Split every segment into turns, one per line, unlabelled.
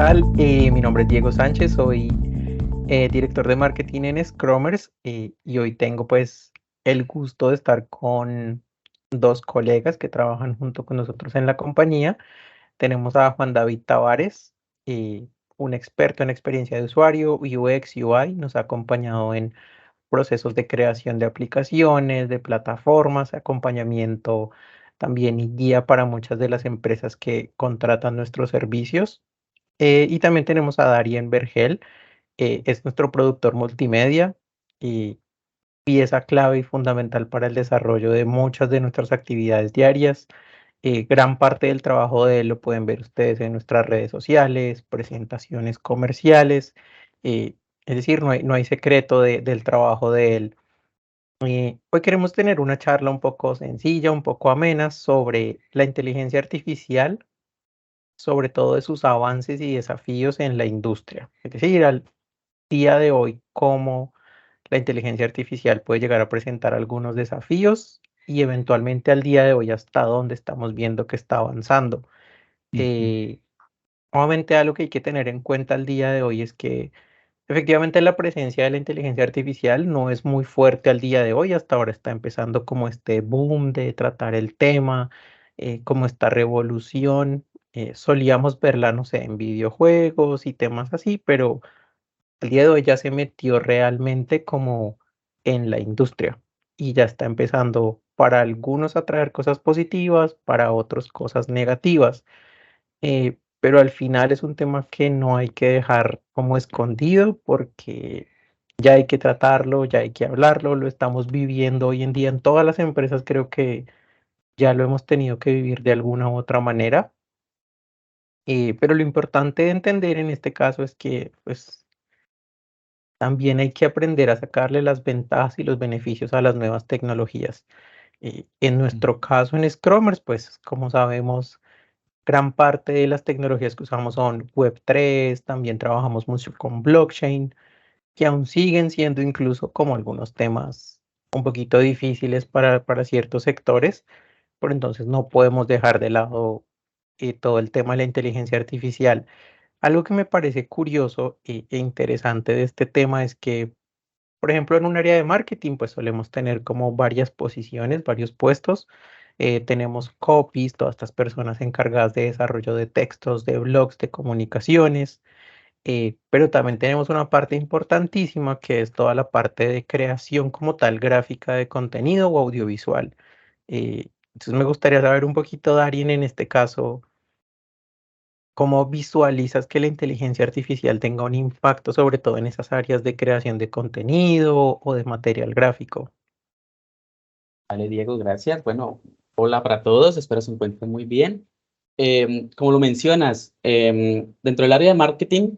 tal? Mi nombre es Diego Sánchez, soy director de marketing en Scrummers y hoy tengo pues el gusto de estar con dos colegas que trabajan junto con nosotros en la compañía. Tenemos a Juan David Tavares, un experto en experiencia de usuario, UX, UI, nos ha acompañado en procesos de creación de aplicaciones, de plataformas, acompañamiento también y guía para muchas de las empresas que contratan nuestros servicios. Y también tenemos a Darien Vergel, es nuestro productor multimedia y pieza clave y fundamental para el desarrollo de muchas de nuestras actividades diarias. Gran parte del trabajo de él lo pueden ver ustedes en nuestras redes sociales, presentaciones comerciales, eh, es decir, no hay secreto del trabajo de él. Hoy queremos tener una charla un poco sencilla, un poco amena sobre la inteligencia artificial, sobre todo de sus avances y desafíos en la industria. Es decir, al día de hoy, cómo la inteligencia artificial puede llegar a presentar algunos desafíos y eventualmente al día de hoy hasta dónde estamos viendo que está avanzando.
Ujú,
Eh, Nuevamente algo que hay que tener en cuenta al día de hoy es que efectivamente la presencia de la inteligencia artificial no es muy fuerte al día de hoy, hasta ahora está empezando como este boom de tratar el tema, como esta revolución. Solíamos verla, no sé, en videojuegos y temas así, pero el día de hoy ya se metió realmente como en la industria y ya está empezando para algunos a traer cosas positivas, para otros cosas negativas. Pero al final es un tema que no hay que dejar como escondido porque ya hay que tratarlo, ya hay que hablarlo, lo estamos viviendo hoy en día en todas las empresas, creo que ya lo hemos tenido que vivir de alguna u otra manera. Pero lo importante de entender en este caso es que pues también hay que aprender a sacarle las ventajas y los beneficios a las nuevas tecnologías. En nuestro
ujú.
caso en Scrummers, pues como sabemos, gran parte de las tecnologías que usamos son Web3, también trabajamos mucho con blockchain, que aún siguen siendo incluso como algunos temas un poquito difíciles para ciertos sectores, pero entonces no podemos dejar de lado todo el tema de la inteligencia artificial. Algo que me parece curioso e interesante de este tema es que por ejemplo, en un área de marketing, pues solemos tener como varias posiciones, varios puestos. Tenemos copies, todas estas personas encargadas de desarrollo de textos, de blogs, de comunicaciones, pero también tenemos una parte importantísima que es toda la parte de creación como tal, gráfica de contenido o audiovisual. Entonces me gustaría saber un poquito, Darien, en este caso, ¿cómo visualizas que la inteligencia artificial tenga un impacto sobre todo en esas áreas de creación de contenido o de material gráfico?
Vale, Diego, gracias. Bueno, hola para todos, espero se encuentren muy bien. Como lo mencionas, dentro del área de marketing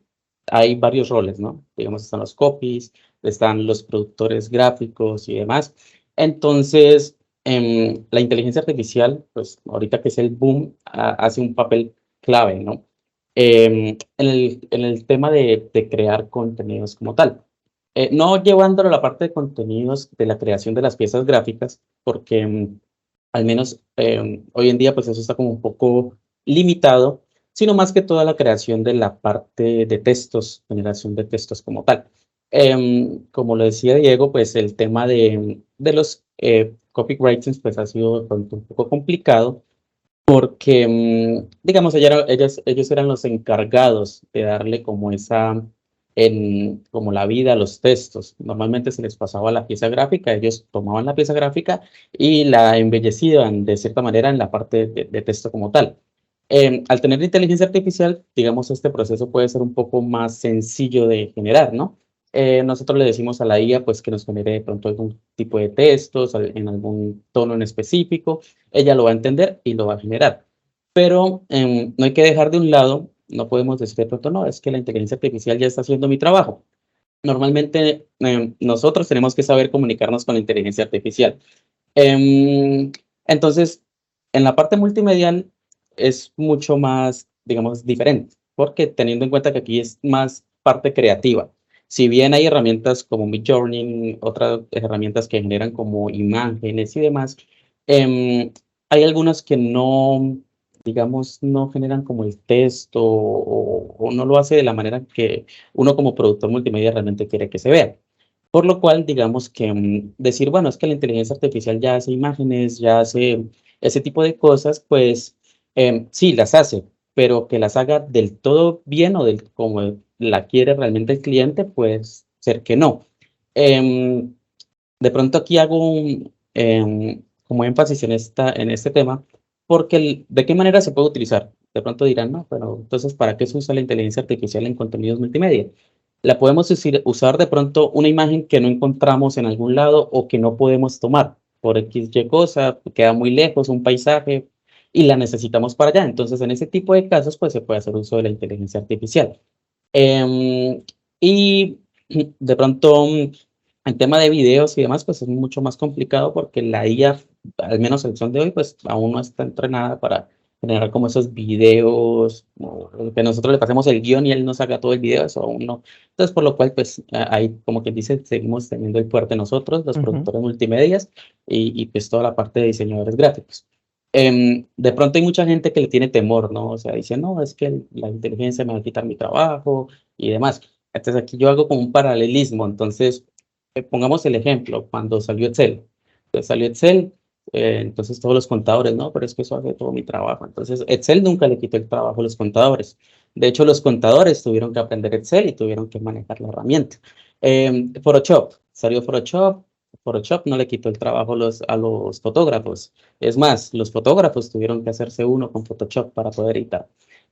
hay varios roles, ¿no? Digamos, están los copies, están los productores gráficos y demás. Entonces, la inteligencia artificial, pues ahorita que es el boom, hace un papel clave, ¿no? En el tema de crear contenidos como tal. No llevándolo a la parte de contenidos de la creación de las piezas gráficas, porque al menos hoy en día pues eso está como un poco limitado, sino más que toda la creación de la parte de textos, generación de textos como tal. Como lo decía Diego, pues el tema de los copywritings pues ha sido de pronto un poco complicado porque, digamos, ellos eran los encargados de darle como como la vida a los textos. Normalmente se les pasaba la pieza gráfica, ellos tomaban la pieza gráfica y la embellecían de cierta manera en la parte de texto como tal. Al tener inteligencia artificial, digamos, este proceso puede ser un poco más sencillo de generar, ¿no? Nosotros le decimos a la IA, pues, que nos genere de pronto algún tipo de textos en algún tono en específico, ella lo va a entender y lo va a generar. Pero no hay que dejar de un lado, no podemos decir de pronto, no, es que la inteligencia artificial ya está haciendo mi trabajo. Normalmente nosotros tenemos que saber comunicarnos con la inteligencia artificial. Em, entonces, en la parte multimedial es mucho más, digamos, diferente, porque teniendo en cuenta que aquí es más parte creativa. Si bien hay herramientas como Midjourney, otras herramientas que generan como imágenes y demás, em, hay algunas que digamos, no generan como el texto o no lo hace de la manera que uno como productor multimedia realmente quiere que se vea. Por lo cual, digamos que decir, bueno, es que la inteligencia artificial ya hace imágenes, ya hace ese tipo de cosas, pues sí, las hace, pero que las haga del todo bien o del como la quiere realmente el cliente, pues ser que no. Em, de pronto aquí hago como énfasis en este tema, porque ¿de qué manera se puede utilizar? De pronto dirán, no, pero entonces, ¿para qué se usa la inteligencia artificial en contenidos multimedia? La podemos usar de pronto una imagen que no encontramos en algún lado o que no podemos tomar por X, Y cosa, queda muy lejos, un paisaje, y la necesitamos para allá. Entonces, en ese tipo de casos, pues se puede hacer uso de la inteligencia artificial. Em, y de pronto, el tema de videos y demás, pues es mucho más complicado porque la IA, al menos el son de hoy, pues aún no está entrenada para generar como esos videos, o que nosotros le pasemos el guión y él nos haga todo el video, eso aún no. Entonces, por lo cual, pues ahí, como quien dice, seguimos teniendo el fuerte nosotros, los
Ujú.
productores multimedias y pues toda la parte de diseñadores gráficos. De pronto hay mucha gente que le tiene temor, ¿no? O sea, dice, no, es que la inteligencia me va a quitar mi trabajo y demás. Entonces aquí yo hago como un paralelismo. Entonces, pongamos el ejemplo, cuando salió Excel. Entonces salió Excel, entonces todos los contadores, no, pero es que eso hace todo mi trabajo. Entonces, Excel nunca le quitó el trabajo a los contadores. De hecho, los contadores tuvieron que aprender Excel y tuvieron que manejar la herramienta. Photoshop, salió Photoshop. Photoshop no le quitó el trabajo a los fotógrafos. Es más, los fotógrafos tuvieron que hacerse uno con Photoshop para poder editar.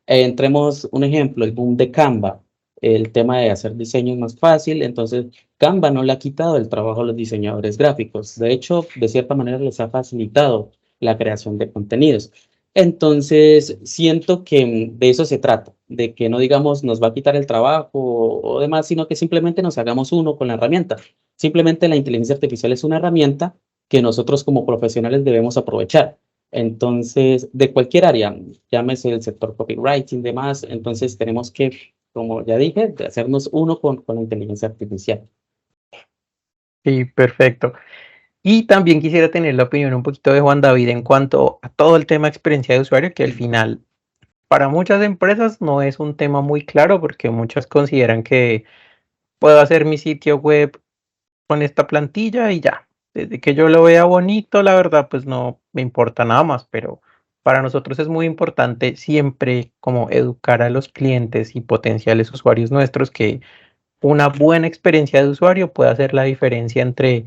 Entremos un ejemplo, el boom de Canva, el tema de hacer diseños más fácil. Entonces, Canva no le ha quitado el trabajo a los diseñadores gráficos. De hecho, de cierta manera les ha facilitado la creación de contenidos. Entonces, siento que de eso se trata, de que no digamos nos va a quitar el trabajo o demás, sino que simplemente nos hagamos uno con la herramienta. Simplemente la inteligencia artificial es una herramienta que nosotros como profesionales debemos aprovechar. Entonces, de cualquier área, llámese el sector copywriting, demás, entonces tenemos que, como ya dije, de hacernos uno con la inteligencia artificial.
Sí, perfecto. Y también quisiera tener la opinión un poquito de Juan David en cuanto a todo el tema experiencia de usuario, que al final para muchas empresas no es un tema muy claro porque muchas consideran que puedo hacer mi sitio web con esta plantilla y ya. Desde que yo lo vea bonito, la verdad, pues no me importa nada más, pero para nosotros es muy importante siempre como educar a los clientes y potenciales usuarios nuestros que una buena experiencia de usuario puede hacer la diferencia entre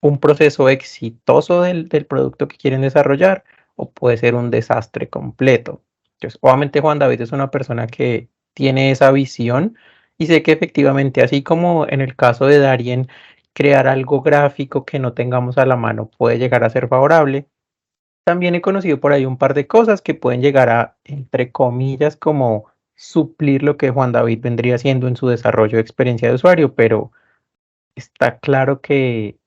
un proceso exitoso del producto que quieren desarrollar o puede ser un desastre completo. Entonces, obviamente Juan David es una persona que tiene esa visión y sé que efectivamente, así como en el caso de Darien, crear algo gráfico que no tengamos a la mano puede llegar a ser favorable. También he conocido por ahí un par de cosas que pueden llegar a, entre comillas, como suplir lo que Juan David vendría haciendo en su desarrollo de experiencia de usuario, pero está claro que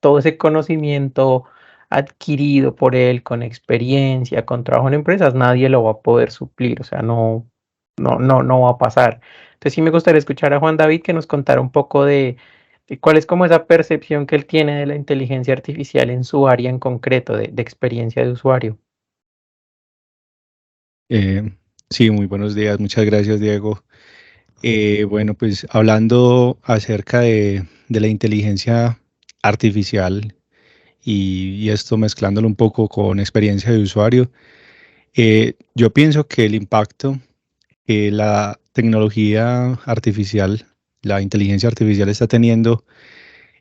todo ese conocimiento adquirido por él con experiencia, con trabajo en empresas, nadie lo va a poder suplir, o sea, no va a pasar. Entonces sí me gustaría escuchar a Juan David que nos contara un poco de cuál es como esa percepción que él tiene de la inteligencia artificial en su área en concreto, de experiencia de usuario.
Eh, sí, muy buenos días, muchas gracias, Diego. Bueno, pues hablando acerca de la inteligencia artificial y esto mezclándolo un poco con experiencia de usuario, yo pienso que el impacto que la tecnología artificial, la inteligencia artificial está teniendo,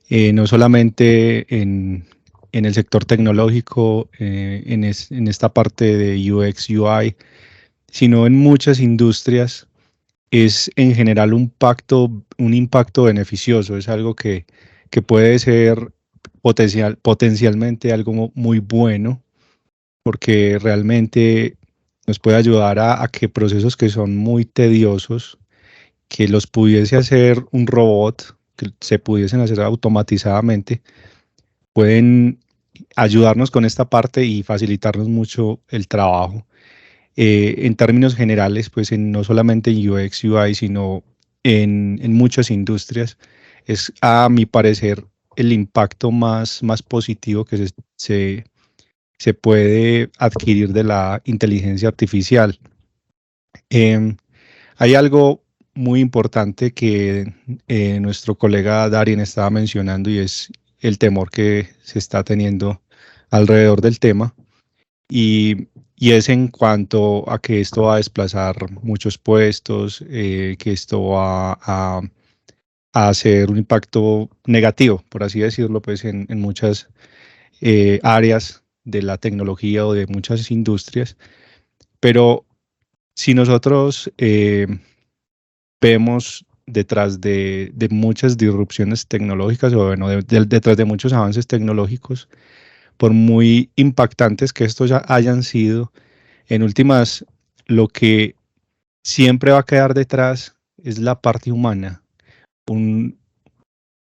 no solamente en el sector tecnológico, en esta parte de UX, UI, sino en muchas industrias es en general un impacto beneficioso, es algo que puede ser potencialmente algo muy bueno, porque realmente nos puede ayudar a que procesos que son muy tediosos, que los pudiese hacer un robot, que se pudiesen hacer automatizadamente, pueden ayudarnos con esta parte y facilitarnos mucho el trabajo. En términos generales, pues no solamente en UX, UI, sino en muchas industrias, es a mi parecer el impacto más positivo que se puede adquirir de la inteligencia artificial. Hay algo muy importante que nuestro colega Darien estaba mencionando y es el temor que se está teniendo alrededor del tema y es en cuanto a que esto va a desplazar muchos puestos, que esto va a hacer un impacto negativo, por así decirlo, pues en muchas áreas de la tecnología o de muchas industrias. Pero si nosotros vemos detrás de muchas disrupciones tecnológicas o bueno, detrás de muchos avances tecnológicos, por muy impactantes que estos ya hayan sido, en últimas, lo que siempre va a quedar detrás es la parte humana. Un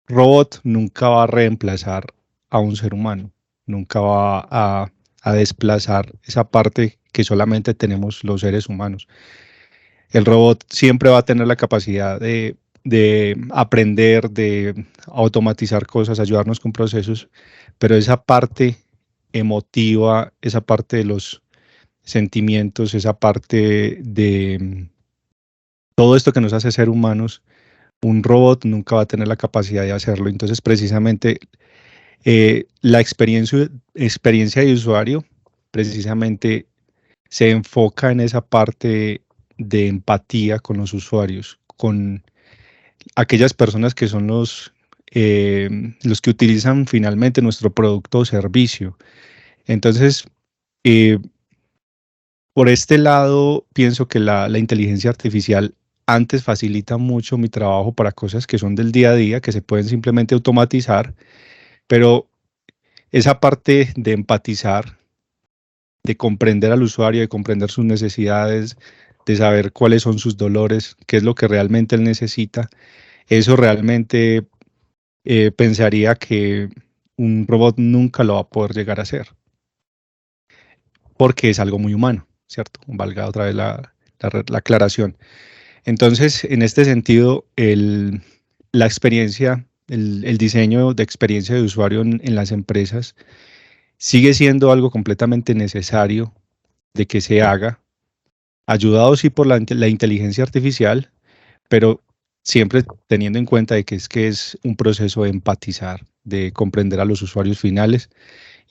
robot nunca va a reemplazar a un ser humano, nunca va a desplazar esa parte que solamente tenemos los seres humanos. El robot siempre va a tener la capacidad de aprender, de automatizar cosas, ayudarnos con procesos, pero esa parte emotiva, esa parte de los sentimientos, esa parte de todo esto que nos hace ser humanos, un robot nunca va a tener la capacidad de hacerlo. Entonces, precisamente, la experiencia de usuario, precisamente, se enfoca en esa parte de empatía con los usuarios, con aquellas personas que son los que utilizan finalmente nuestro producto o servicio. Entonces, eh, por este lado, pienso que la inteligencia artificial antes facilita mucho mi trabajo para cosas que son del día a día, que se pueden simplemente automatizar, pero esa parte de empatizar, de comprender al usuario, de comprender sus necesidades, de saber cuáles son sus dolores, qué es lo que realmente él necesita, eso realmente pensaría que un robot nunca lo va a poder llegar a hacer, porque es algo muy humano, ¿cierto? Valga otra vez la aclaración. Entonces, en este sentido, la experiencia, el diseño de experiencia de usuario en las empresas sigue siendo algo completamente necesario de que se haga, ayudado sí por la inteligencia artificial, pero siempre teniendo en cuenta de que es un proceso de empatizar, de comprender a los usuarios finales,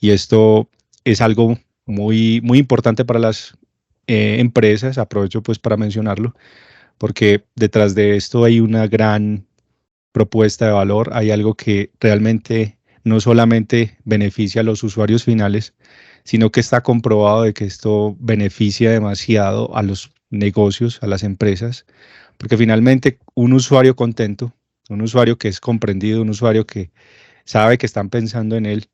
y esto es algo muy importante para las empresas. Aprovecho pues para mencionarlo, porque detrás de esto hay una gran propuesta de valor, hay algo que realmente no solamente beneficia a los usuarios finales, sino que está comprobado de que esto beneficia demasiado a los negocios, a las empresas, porque finalmente un usuario contento, un usuario que es comprendido, un usuario que sabe que están pensando en él,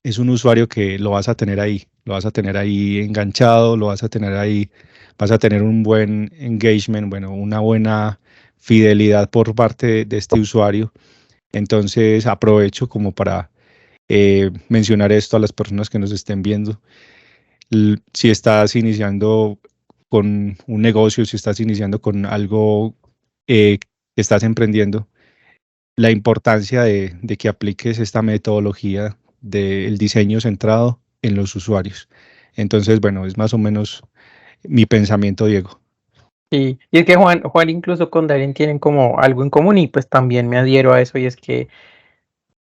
es un usuario que lo vas a tener ahí, lo vas a tener ahí enganchado, lo vas a tener ahí, vas a tener un buen engagement, bueno, una buena fidelidad por parte de este usuario. Entonces aprovecho como para mencionar esto a las personas que nos estén viendo. Si estás iniciando con un negocio, si estás iniciando con algo que estás emprendiendo, la importancia de que apliques esta metodología del diseño centrado en los usuarios. Entonces, bueno, es más o menos mi pensamiento, Diego.
Y es que Juan incluso con Darien tienen como algo en común y pues también me adhiero a eso y es que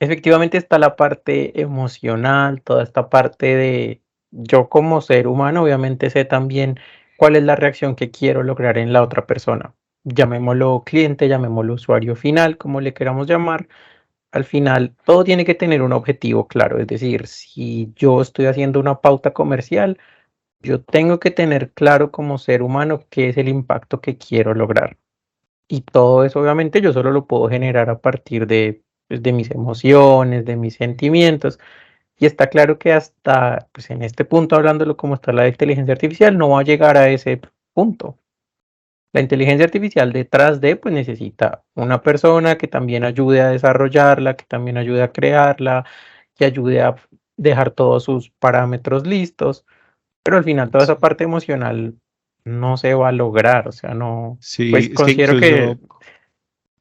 efectivamente está la parte emocional, toda esta parte de yo como ser humano, obviamente sé también cuál es la reacción que quiero lograr en la otra persona. Llamémoslo cliente, llamémoslo usuario final, como le queramos llamar. Al final, todo tiene que tener un objetivo claro. Es decir, si yo estoy haciendo una pauta comercial, yo tengo que tener claro como ser humano qué es el impacto que quiero lograr. Y todo eso, obviamente, yo solo lo puedo generar a partir de, pues, de mis emociones, de mis sentimientos. Y está claro que hasta, pues en este punto, hablándolo como está la inteligencia artificial, no va a llegar a ese punto. La inteligencia artificial detrás de, pues necesita una persona que también ayude a desarrollarla, que también ayude a crearla, que ayude a dejar todos sus parámetros listos, pero al final toda esa
Sí,
parte emocional no se va a lograr, o sea, no, pues
sí, es que
considero que
incluso,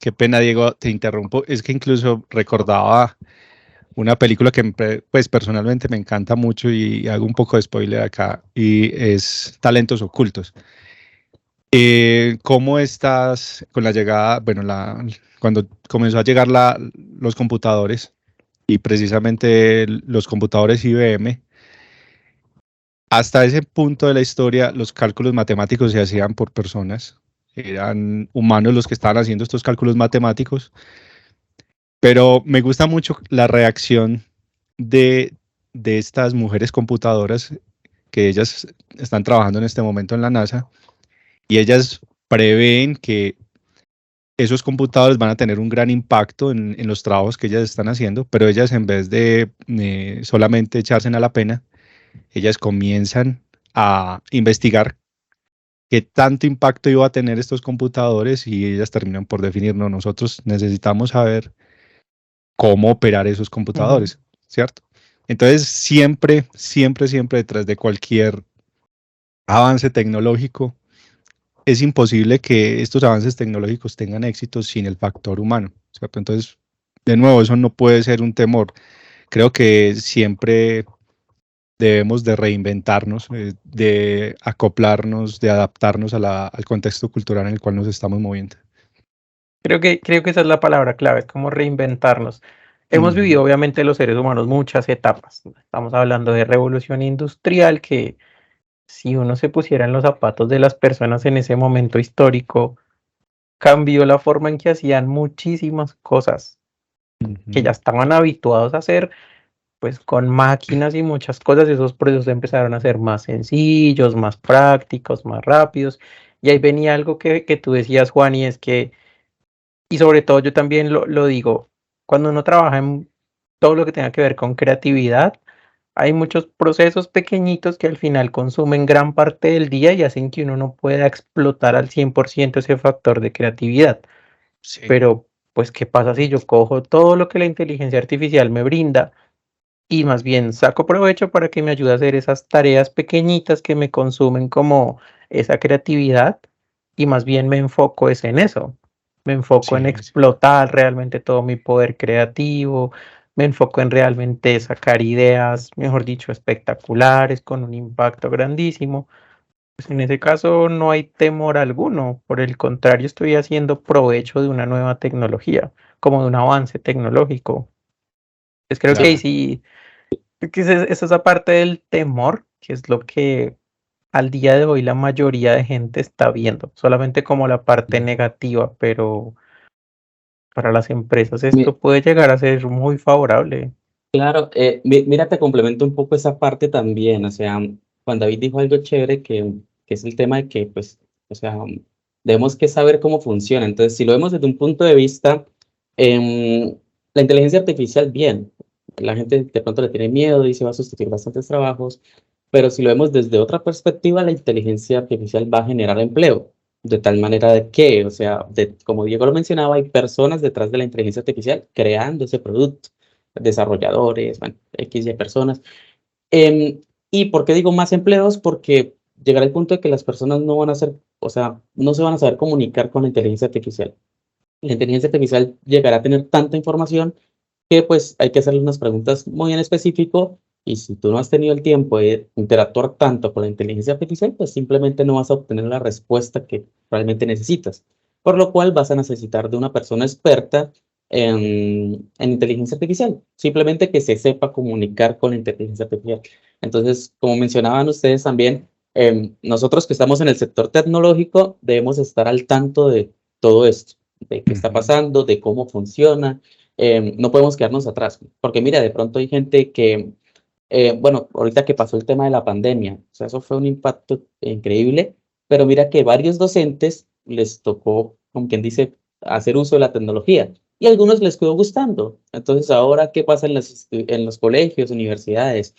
qué pena, Diego, te interrumpo, es que incluso recordaba una película que pues personalmente me encanta mucho y hago un poco de spoiler acá, y es Talentos Ocultos. ¿Cómo estás con la llegada, bueno, cuando comenzó a llegar los computadores y precisamente los computadores IBM? Hasta ese punto de la historia, los cálculos matemáticos se hacían por personas, eran humanos los que estaban haciendo estos cálculos matemáticos, pero me gusta mucho la reacción de estas mujeres computadoras, que ellas están trabajando en este momento en la NASA, y ellas prevén que esos computadores van a tener un gran impacto en los trabajos que ellas están haciendo, pero ellas, en vez de solamente echarse a la pena, ellas comienzan a investigar qué tanto impacto iba a tener estos computadores, y ellas terminan por definir: no, nosotros necesitamos saber cómo operar esos
Ujú.
computadores, ¿cierto? Entonces, siempre, siempre, siempre detrás de cualquier avance tecnológico, es imposible que estos avances tecnológicos tengan éxito sin el factor humano, ¿cierto? Entonces, de nuevo, eso no puede ser un temor. Creo que siempre debemos de reinventarnos, de acoplarnos, de adaptarnos al contexto cultural en el cual nos estamos moviendo.
Creo que esa es la palabra clave, es como reinventarnos. Hemos
Ujú.
vivido, obviamente, los seres humanos muchas etapas. Estamos hablando de revolución industrial, que si uno se pusiera en los zapatos de las personas en ese momento histórico, cambió la forma en que hacían muchísimas cosas que
Ujú.
ya estaban habituados a hacer, pues con máquinas y muchas cosas. Esos procesos empezaron a ser más sencillos, más prácticos, más rápidos. Y ahí venía algo que tú decías, Juan, y es que, y sobre todo yo también lo digo, cuando uno trabaja en todo lo que tenga que ver con creatividad, hay muchos procesos pequeñitos que al final consumen gran parte del día y hacen que uno no pueda explotar al 100% ese factor de creatividad.
Sí,
Pero, pues, ¿qué pasa si yo cojo todo lo que la inteligencia artificial me brinda y más bien saco provecho para que me ayude a hacer esas tareas pequeñitas que me consumen como esa creatividad, y más bien me enfoco es en eso? Me enfoco en
sí, sí.
explotar realmente todo mi poder creativo, me enfoco en realmente sacar ideas, mejor dicho, espectaculares, con un impacto grandísimo. Pues en ese caso no hay temor alguno, por el contrario, estoy haciendo provecho de una nueva tecnología, como de un avance tecnológico. Pues creo que ahí
Claro.
sí, que es esa parte del temor, que es lo que al día de hoy la mayoría de gente está viendo, solamente como la parte negativa, pero para las empresas
Mi-
esto puede llegar a ser muy favorable.
Claro, mira, te complemento un poco esa parte también. O sea, Juan David dijo algo chévere que es el tema de que, pues, o sea, debemos que saber cómo funciona. Entonces, si lo vemos desde un punto de vista, em, la inteligencia artificial, bien, la gente de pronto le tiene miedo, dice va a sustituir bastantes trabajos, pero si lo vemos desde otra perspectiva, la inteligencia artificial va a generar empleo. De tal manera de que, o sea, como Diego lo mencionaba, hay personas detrás de la inteligencia artificial creando ese producto, desarrolladores, bueno, X y personas. Em, ¿Y por qué digo más empleos? Porque llegará el punto de que las personas no van a ser, o sea, no se van a saber comunicar con la inteligencia artificial. La inteligencia artificial llegará a tener tanta información que pues hay que hacerle unas preguntas muy en específico, y si tú no has tenido el tiempo de interactuar tanto con la inteligencia artificial, pues simplemente no vas a obtener la respuesta que realmente necesitas. Por lo cual vas a necesitar de una persona experta en inteligencia artificial, simplemente que se sepa comunicar con la inteligencia artificial. Entonces, como mencionaban ustedes también, nosotros que estamos en el sector tecnológico debemos estar al tanto de todo esto, de qué está
Ujú.
pasando, de cómo funciona. No podemos quedarnos atrás, porque mira, de pronto hay gente que, bueno, ahorita que pasó el tema de la pandemia, o sea, eso fue un impacto increíble, pero mira que varios docentes les tocó, como quien dice, hacer uso de la tecnología, y a algunos les quedó gustando. Entonces, ahora, ¿qué pasa en los colegios, universidades?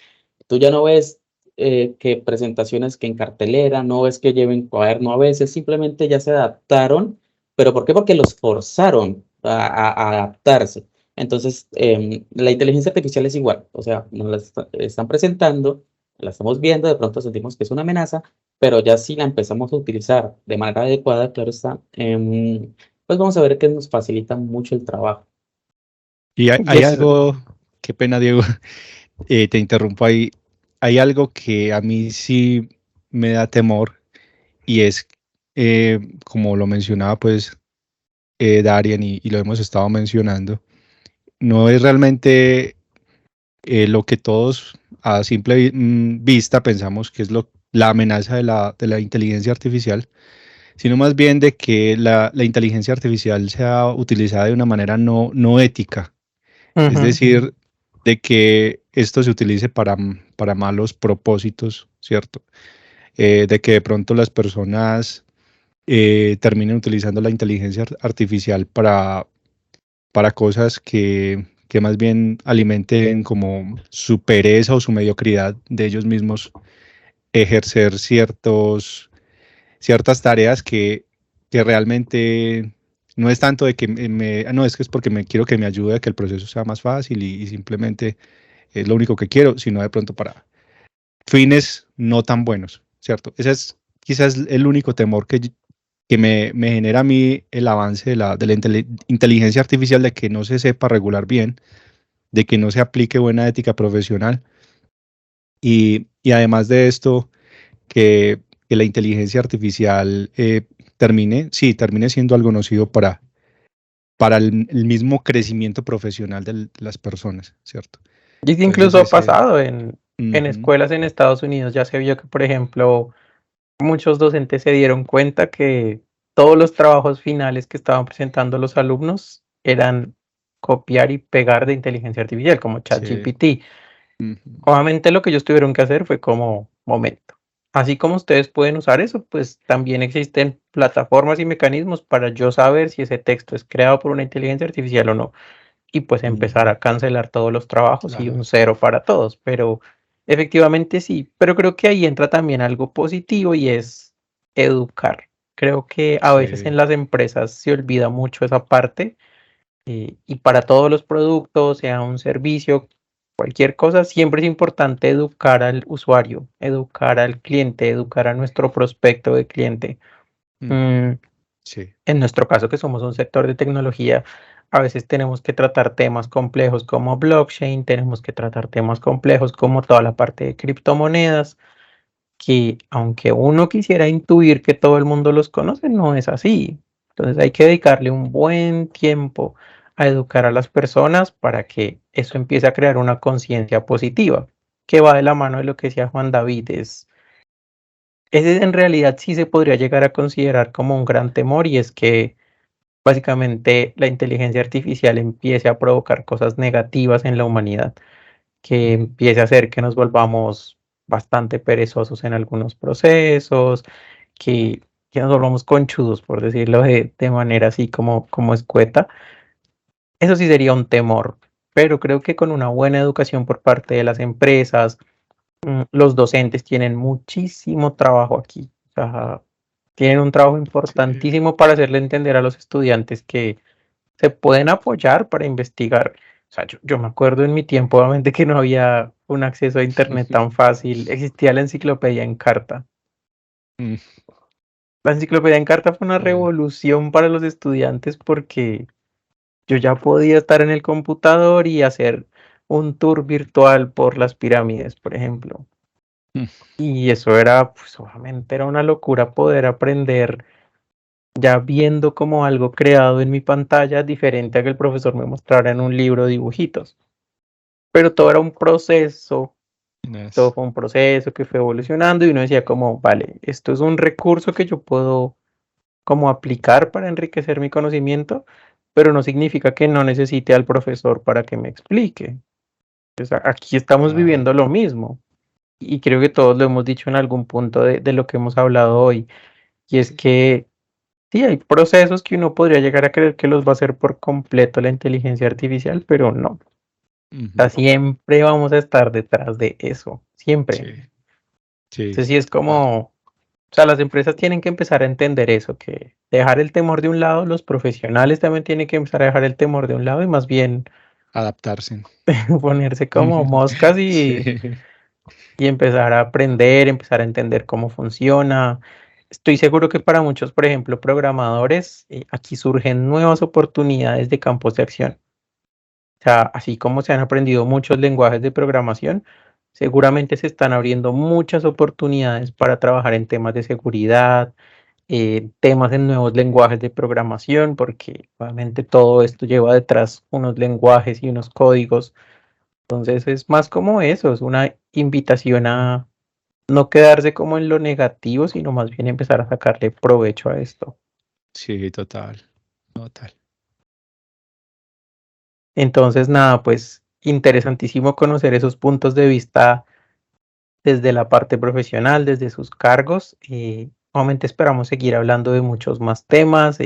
Tú ya no ves que presentaciones que en cartelera, no ves que lleven cuaderno a veces, simplemente ya se adaptaron. ¿Pero por qué? Porque los forzaron a adaptarse. Entonces, la inteligencia artificial es igual, o sea, nos la están presentando, la estamos viendo, de pronto sentimos que es una amenaza, pero ya si la empezamos a utilizar de manera adecuada, claro está, pues vamos a ver que nos facilita mucho el trabajo.
Y hay,
Y
hay
es,
algo qué pena, Diego, te interrumpo ahí. Hay algo que a mí sí me da temor y es, como lo mencionaba pues Darian y lo hemos estado mencionando, no es realmente lo que todos a simple vista pensamos que es la amenaza de la inteligencia artificial, sino más bien de que la inteligencia artificial sea utilizada de una manera no ética. Es
Ujú.
decir, de que esto se utilice para malos propósitos, ¿cierto? De que de pronto las personas terminen utilizando la inteligencia artificial para cosas que más bien alimenten como su pereza o su mediocridad de ellos mismos ejercer ciertas tareas que realmente no es tanto de que no, es que es porque me quiero que me ayude a que el proceso sea más fácil y simplemente es lo único que quiero, sino de pronto para fines no tan buenos, ¿cierto? Ese es quizás el único temor que me genera a mí el avance de la inteligencia artificial, de que no se sepa regular bien, de que no se aplique buena ética profesional y además de esto, que la inteligencia artificial termine siendo algo nocivo para el mismo crecimiento profesional de las personas, ¿cierto?
Y que
Entonces
incluso ha
ese...
pasado en
Ujú,
escuelas en Estados Unidos, ya se vio que, por ejemplo, muchos docentes se dieron cuenta que todos los trabajos finales que estaban presentando los alumnos eran copiar y pegar de inteligencia artificial, como
sí,
ChatGPT.
ujú,
Obviamente lo que ellos tuvieron que hacer fue como, momento. Así como ustedes pueden usar eso, pues también existen plataformas y mecanismos para yo saber si ese texto es creado por una inteligencia artificial o no. Y pues empezar
ujú,
a cancelar todos los trabajos y
claro,
un cero para todos. Pero efectivamente sí, pero creo que ahí entra también algo positivo y es educar. Creo que a veces en
sí,
las empresas se olvida mucho esa parte, y para todos los productos, sea un servicio, cualquier cosa, siempre es importante educar al usuario, educar al cliente, educar a nuestro prospecto de cliente.
ujú,
Mm,
sí,
en nuestro caso, que somos un sector de tecnología, a veces tenemos que tratar temas complejos como blockchain, tenemos que tratar temas complejos como toda la parte de criptomonedas, que aunque uno quisiera intuir que todo el mundo los conoce, no es así. Entonces hay que dedicarle un buen tiempo a educar a las personas para que eso empiece a crear una conciencia positiva, que va de la mano de lo que decía Juan David. Ese en realidad sí se podría llegar a considerar como un gran temor, y es que básicamente la inteligencia artificial empiece a provocar cosas negativas en la humanidad, que empiece a hacer que nos volvamos bastante perezosos en algunos procesos, que, que nos volvamos conchudos, por decirlo de manera así como escueta. Eso sí sería un temor, pero creo que con una buena educación por parte de las empresas, los docentes tienen muchísimo trabajo aquí. O sea, tienen un trabajo
sí,
importantísimo para hacerle entender a los estudiantes que se pueden apoyar para investigar. O sea, yo me acuerdo en mi tiempo, obviamente, que no había un acceso a internet tan fácil. Existía la enciclopedia en carta.
mm,
La enciclopedia en carta fue una
claro,
revolución para los estudiantes porque yo ya podía estar en el computador y hacer un tour virtual por las pirámides, por ejemplo.
mm,
Y eso era, pues obviamente era una locura poder aprender ya viendo como algo creado en mi pantalla, diferente a que el profesor me mostrara en un libro dibujitos. Pero todo era un proceso, todo
tenaz,
fue un proceso que fue evolucionando y uno decía como, vale, esto es un recurso que yo puedo como aplicar para enriquecer mi conocimiento, pero no significa que no necesite al profesor para que me explique. O sea, aquí estamos
claro,
viviendo lo mismo y creo que todos lo hemos dicho en algún punto de lo que hemos hablado hoy, y es
sí,
que sí, hay procesos que uno podría llegar a creer que los va a hacer por completo la inteligencia artificial, pero no. O sea,
ujú,
siempre vamos a estar detrás de eso, siempre.
sí, sí,
Entonces sí es
claro,
como, o sea, las empresas tienen que empezar a entender eso, que dejar el temor de un lado, los profesionales también tienen que empezar a dejar el temor de un lado y más bien
adaptarse.
ponerse como moscas
Sí,
y empezar a aprender, empezar a entender cómo funciona. Estoy seguro que para muchos, por ejemplo, programadores, aquí surgen nuevas oportunidades de campos de acción. sea, así como se han aprendido muchos lenguajes de programación, seguramente se están abriendo muchas oportunidades para trabajar en temas de seguridad, temas en nuevos lenguajes de programación, porque obviamente todo esto lleva detrás unos lenguajes y unos códigos. Entonces es más como eso, es una invitación a no quedarse como en lo negativo, sino más bien empezar a sacarle provecho a esto.
Sí, total, total.
Entonces, nada, pues interesantísimo conocer esos puntos de vista desde la parte profesional, desde sus cargos. Obviamente esperamos seguir hablando de muchos más temas.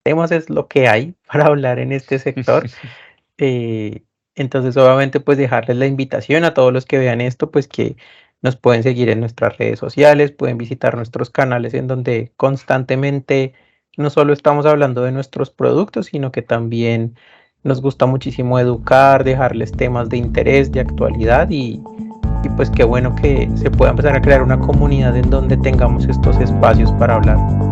Temas es lo que hay para hablar en este sector. Entonces, obviamente, pues dejarles la invitación a todos los que vean esto, pues que nos pueden seguir en nuestras redes sociales, pueden visitar nuestros canales en donde constantemente no solo estamos hablando de nuestros productos, sino que también nos gusta muchísimo educar, dejarles temas de interés, de actualidad y pues qué bueno que se pueda empezar a crear una comunidad en donde tengamos estos espacios para hablar.